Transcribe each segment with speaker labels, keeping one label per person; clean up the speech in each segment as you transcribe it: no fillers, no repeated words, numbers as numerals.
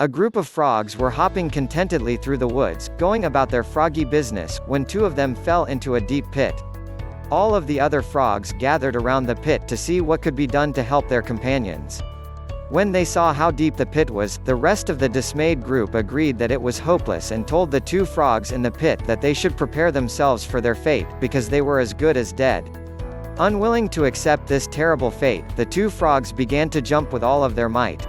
Speaker 1: A group of frogs were hopping contentedly through the woods, going about their froggy business, when two of them fell into a deep pit. All of the other frogs gathered around the pit to see what could be done to help their companions. When they saw how deep the pit was, the rest of the dismayed group agreed that it was hopeless and told the two frogs in the pit that they should prepare themselves for their fate, because they were as good as dead. Unwilling to accept this terrible fate, the two frogs began to jump with all of their might.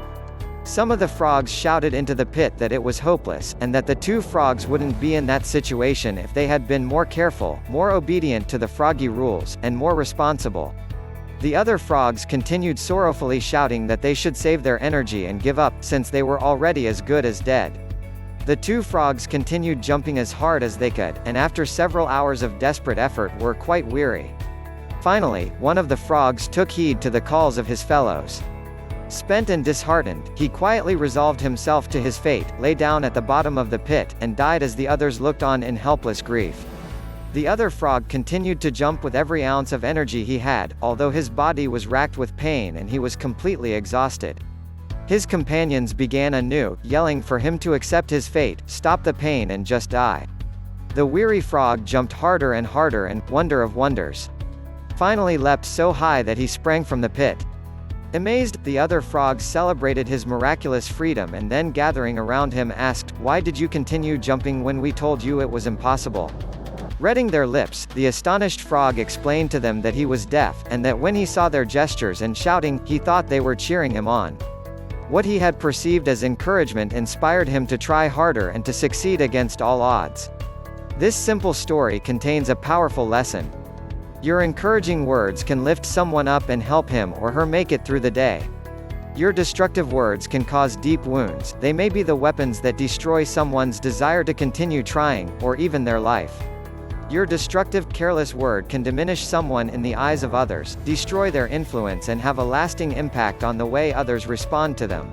Speaker 1: Some of the frogs shouted into the pit that it was hopeless, and that the two frogs wouldn't be in that situation if they had been more careful, more obedient to the froggy rules, and more responsible. The other frogs continued sorrowfully shouting that they should save their energy and give up, since they were already as good as dead. The two frogs continued jumping as hard as they could, and after several hours of desperate effort were quite weary. Finally, one of the frogs took heed to the calls of his fellows. Spent and disheartened, he quietly resolved himself to his fate, lay down at the bottom of the pit, and died as the others looked on in helpless grief. The other frog continued to jump with every ounce of energy he had, although his body was racked with pain and he was completely exhausted. His companions began anew, yelling for him to accept his fate, stop the pain and just die. The weary frog jumped harder and harder and, wonder of wonders, finally leapt so high that he sprang from the pit. Amazed, the other frogs celebrated his miraculous freedom and then gathering around him asked, "Why did you continue jumping when we told you it was impossible?" Reddening their lips, the astonished frog explained to them that he was deaf, and that when he saw their gestures and shouting, he thought they were cheering him on. What he had perceived as encouragement inspired him to try harder and to succeed against all odds. This simple story contains a powerful lesson. Your encouraging words can lift someone up and help him or her make it through the day. Your destructive words can cause deep wounds. They may be the weapons that destroy someone's desire to continue trying, or even their life. Your destructive, careless word can diminish someone in the eyes of others, destroy their influence and have a lasting impact on the way others respond to them.